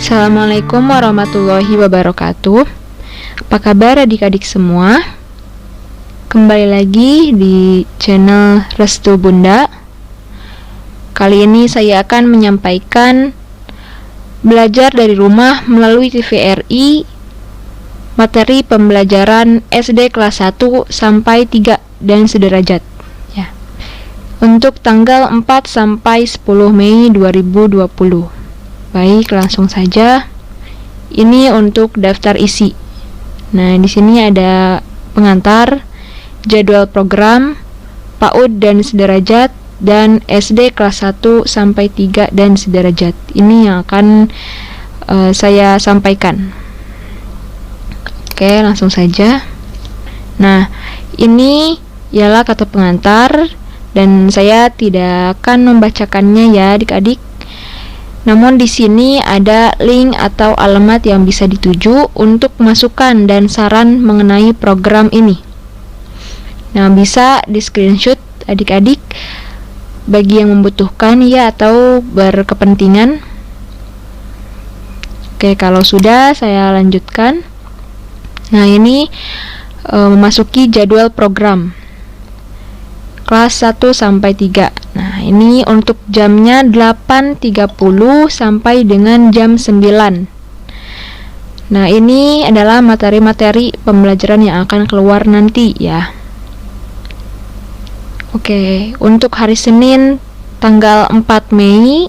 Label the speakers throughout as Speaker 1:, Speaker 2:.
Speaker 1: Assalamualaikum warahmatullahi wabarakatuh. Apa kabar adik-adik semua? Kembali lagi di channel Restu Bunda. Kali ini saya akan menyampaikan belajar dari rumah melalui TVRI materi pembelajaran SD kelas 1 sampai 3 dan sederajat ya. Untuk tanggal 4 sampai 10 Mei 2020. Baik, langsung saja. Ini untuk daftar isi. Nah, di sini ada pengantar, jadwal program, PAUD dan sederajat, dan SD kelas 1 sampai 3 dan sederajat. Ini yang akan saya sampaikan. Oke, langsung saja. Nah, ini ialah kata pengantar dan saya tidak akan membacakannya ya adik-adik. Namun di sini ada link atau alamat yang bisa dituju untuk masukan dan saran mengenai program ini. Nah, bisa di screenshot adik-adik bagi yang membutuhkan ya atau berkepentingan. Oke, kalau sudah saya lanjutkan. Nah, ini memasuki jadwal program kelas 1 sampai 3. Nah, ini untuk jamnya 8.30 sampai dengan jam 9. Nah, ini adalah materi-materi pembelajaran yang akan keluar nanti ya. Oke, untuk hari Senin tanggal 4 Mei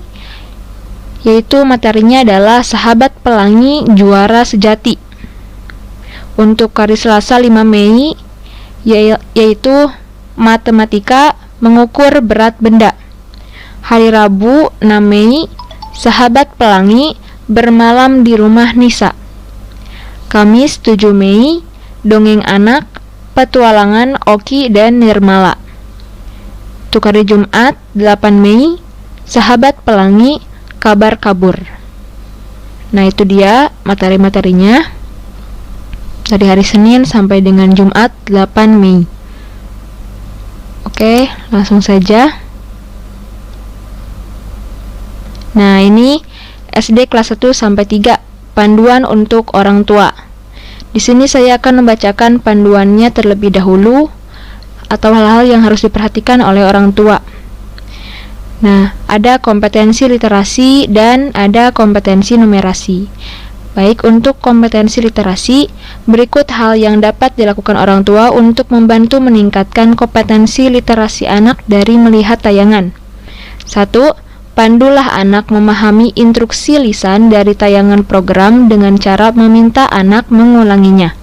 Speaker 1: yaitu materinya adalah Sahabat Pelangi Juara Sejati. Untuk hari Selasa 5 Mei yaitu Matematika Mengukur Berat Benda. Hari Rabu 6 Mei Sahabat Pelangi Bermalam di Rumah Nisa. Kamis 7 Mei Dongeng Anak Petualangan Oki dan Nirmala. Untuk hari Jumat 8 Mei Sahabat Pelangi Kabar Kabur. Nah, itu dia materi-materinya dari hari Senin sampai dengan Jumat 8 Mei. Oke, langsung saja. Nah, ini SD kelas 1 sampai 3, panduan untuk orang tua. Di sini saya akan membacakan panduannya terlebih dahulu atau hal-hal yang harus diperhatikan oleh orang tua. Nah, ada kompetensi literasi dan ada kompetensi numerasi. Baik, untuk kompetensi literasi, berikut hal yang dapat dilakukan orang tua untuk membantu meningkatkan kompetensi literasi anak dari melihat tayangan. 1. Pandulah anak memahami instruksi lisan dari tayangan program dengan cara meminta anak mengulanginya.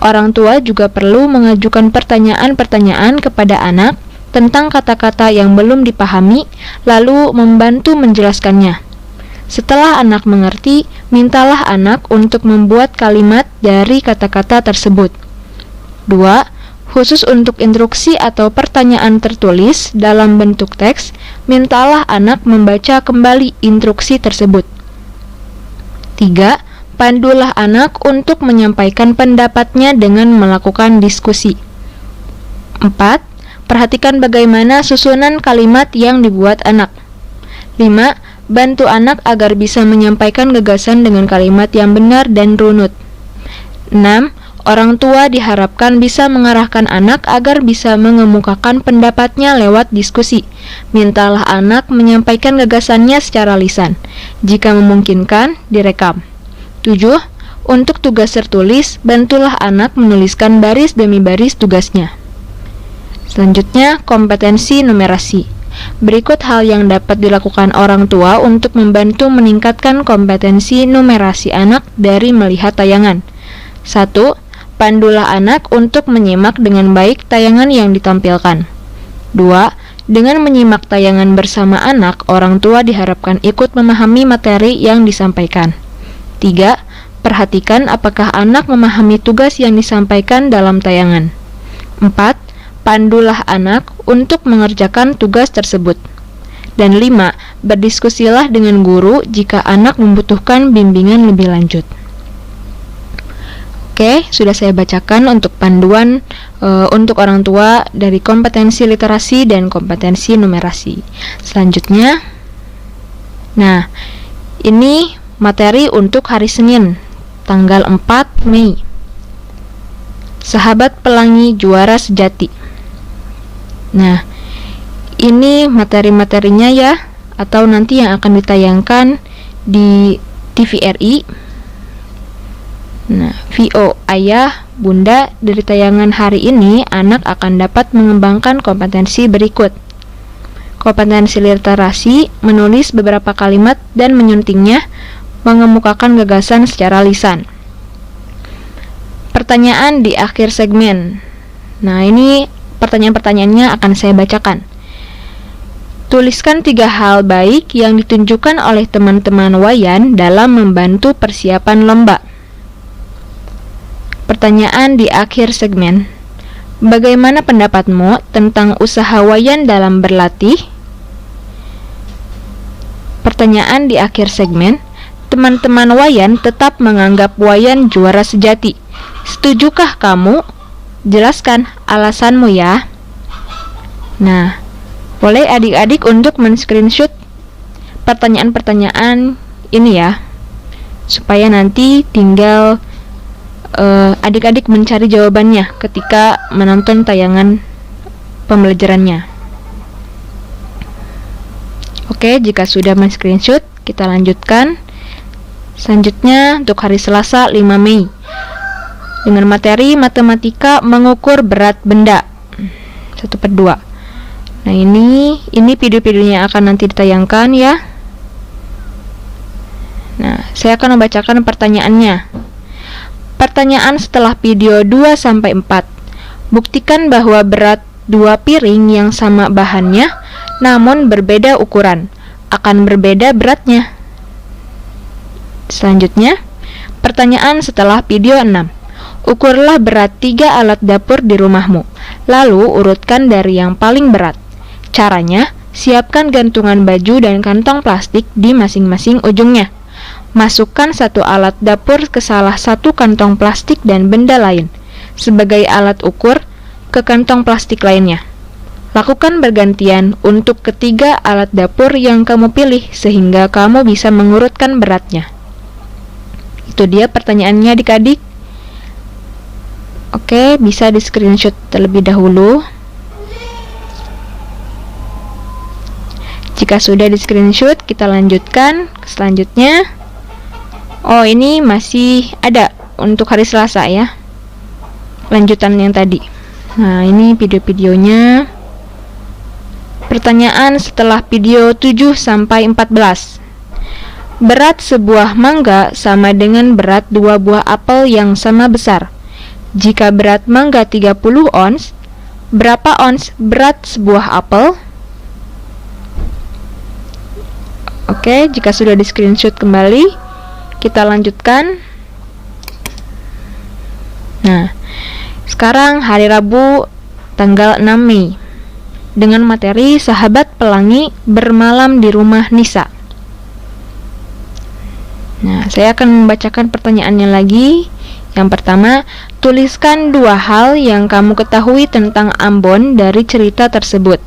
Speaker 1: Orang tua juga perlu mengajukan pertanyaan-pertanyaan kepada anak tentang kata-kata yang belum dipahami, lalu membantu menjelaskannya. Setelah anak mengerti, mintalah anak untuk membuat kalimat dari kata-kata tersebut. 2. Khusus untuk instruksi atau pertanyaan tertulis dalam bentuk teks, mintalah anak membaca kembali instruksi tersebut. 3. Pandulah anak untuk menyampaikan pendapatnya dengan melakukan diskusi. 4. Perhatikan bagaimana susunan kalimat yang dibuat anak. 5. Bantu anak agar bisa menyampaikan gagasan dengan kalimat yang benar dan runut. 6. Orang tua diharapkan bisa mengarahkan anak agar bisa mengemukakan pendapatnya lewat diskusi. Mintalah anak menyampaikan gagasannya secara lisan. Jika memungkinkan, direkam. 7. Untuk tugas tertulis, bantulah anak menuliskan baris demi baris tugasnya. Selanjutnya, kompetensi numerasi. Berikut hal yang dapat dilakukan orang tua untuk membantu meningkatkan kompetensi numerasi anak dari melihat tayangan. 1. Pandulah anak untuk menyimak dengan baik tayangan yang ditampilkan. 2. Dengan menyimak tayangan bersama anak, orang tua diharapkan ikut memahami materi yang disampaikan. 3. Perhatikan apakah anak memahami tugas yang disampaikan dalam tayangan. 4. Pandulah anak untuk mengerjakan tugas tersebut. Dan 5. Berdiskusilah dengan guru jika anak membutuhkan bimbingan lebih lanjut. Oke, sudah saya bacakan untuk panduan untuk orang tua dari kompetensi literasi dan kompetensi numerasi. Selanjutnya, nah, ini Materi untuk hari Senin, tanggal 4 Mei. Sahabat Pelangi Juara Sejati. Nah, ini materi-materinya ya, atau nanti yang akan ditayangkan di TVRI. Nah, VO Ayah, Bunda, dari tayangan hari ini anak akan dapat mengembangkan kompetensi berikut. Kompetensi literasi, menulis beberapa kalimat dan menyuntingnya, mengemukakan gagasan secara lisan. Pertanyaan di akhir segmen. Nah, ini pertanyaan-pertanyaannya akan saya bacakan. Tuliskan 3 hal baik yang ditunjukkan oleh teman-teman Wayan dalam membantu persiapan lomba. Pertanyaan di akhir segmen. Bagaimana pendapatmu tentang usaha Wayan dalam berlatih? Pertanyaan di akhir segmen. Teman-teman Wayan tetap menganggap Wayan juara sejati. Setujukah kamu? Jelaskan alasanmu ya. Nah, boleh adik-adik untuk men-screenshot pertanyaan-pertanyaan ini ya, supaya nanti tinggal adik-adik mencari jawabannya ketika menonton tayangan pembelajarannya. Oke, jika sudah men-screenshot, kita lanjutkan. Selanjutnya untuk hari Selasa 5 Mei dengan materi matematika mengukur berat benda 1/2. Nah, ini video-videonya akan nanti ditayangkan ya. Nah, saya akan membacakan pertanyaannya. Pertanyaan setelah video 2-4. Buktikan bahwa berat 2 piring yang sama bahannya namun berbeda ukuran akan berbeda beratnya. Selanjutnya, pertanyaan setelah video 6. Ukurlah berat 3 alat dapur di rumahmu, lalu urutkan dari yang paling berat. Caranya, siapkan gantungan baju dan kantong plastik di masing-masing ujungnya. Masukkan 1 alat dapur ke salah satu kantong plastik dan benda lain sebagai alat ukur ke kantong plastik lainnya. Lakukan bergantian untuk ketiga alat dapur yang kamu pilih sehingga kamu bisa mengurutkan beratnya. Itu dia pertanyaannya adik-adik. Oke, bisa di screenshot terlebih dahulu. Jika sudah di screenshot, kita lanjutkan ke selanjutnya. Oh, ini masih ada untuk hari Selasa ya, lanjutan yang tadi. Nah, ini video-videonya. Pertanyaan setelah video 7-14. Berat sebuah mangga sama dengan berat 2 buah apel yang sama besar. Jika berat mangga 30 ons, berapa ons berat sebuah apel? Oke, jika sudah di screenshot kembali, kita lanjutkan. Nah, sekarang hari Rabu tanggal 6 Mei dengan materi Sahabat Pelangi bermalam di rumah Nisa. Nah, saya akan membacakan pertanyaannya lagi. Yang pertama, tuliskan 2 hal yang kamu ketahui tentang Ambon dari cerita tersebut.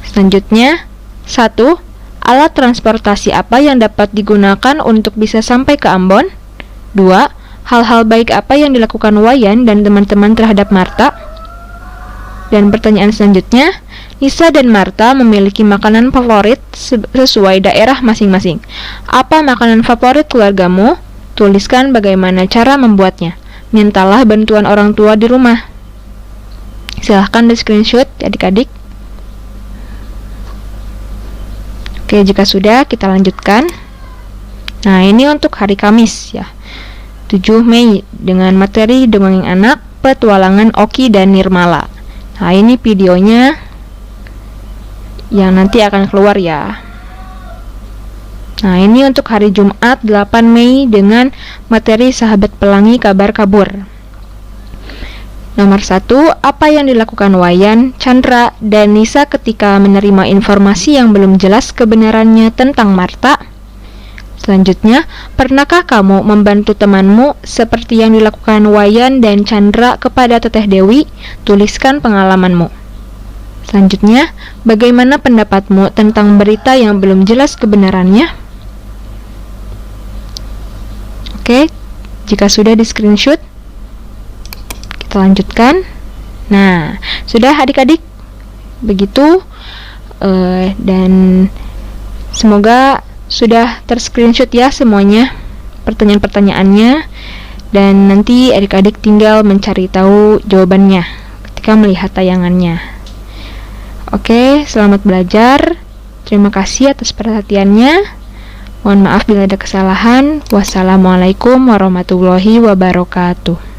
Speaker 1: Selanjutnya, 1. Alat transportasi apa yang dapat digunakan untuk bisa sampai ke Ambon? 2. Hal-hal baik apa yang dilakukan Wayan dan teman-teman terhadap Marta? Dan pertanyaan selanjutnya, Nisa dan Marta memiliki makanan favorit sesuai daerah masing-masing. Apa makanan favorit keluargamu? Tuliskan bagaimana cara membuatnya. Mintalah bantuan orang tua di rumah. Silahkan di screenshot adik-adik. Oke, jika sudah, kita lanjutkan. Nah, ini untuk hari Kamis ya, 7 Mei dengan materi Dongeng Anak, Petualangan Oki dan Nirmala. Nah, ini videonya yang nanti akan keluar ya. Nah, ini untuk hari Jumat 8 Mei dengan materi Sahabat Pelangi Kabar Kabur. Nomor 1, apa yang dilakukan Wayan, Chandra, dan Nisa ketika menerima informasi yang belum jelas kebenarannya tentang Marta? Selanjutnya, pernahkah kamu membantu temanmu seperti yang dilakukan Wayan dan Chandra kepada Teteh Dewi? Tuliskan pengalamanmu. Selanjutnya, bagaimana pendapatmu tentang berita yang belum jelas kebenarannya? Oke, jika sudah di screenshot, kita lanjutkan. Nah, sudah adik-adik, begitu, dan semoga sudah terscreenshot ya semuanya pertanyaan-pertanyaannya, dan nanti adik-adik tinggal mencari tahu jawabannya ketika melihat tayangannya. Oke, selamat belajar. Terima kasih atas perhatiannya. Mohon maaf bila ada kesalahan. Wassalamualaikum warahmatullahi wabarakatuh.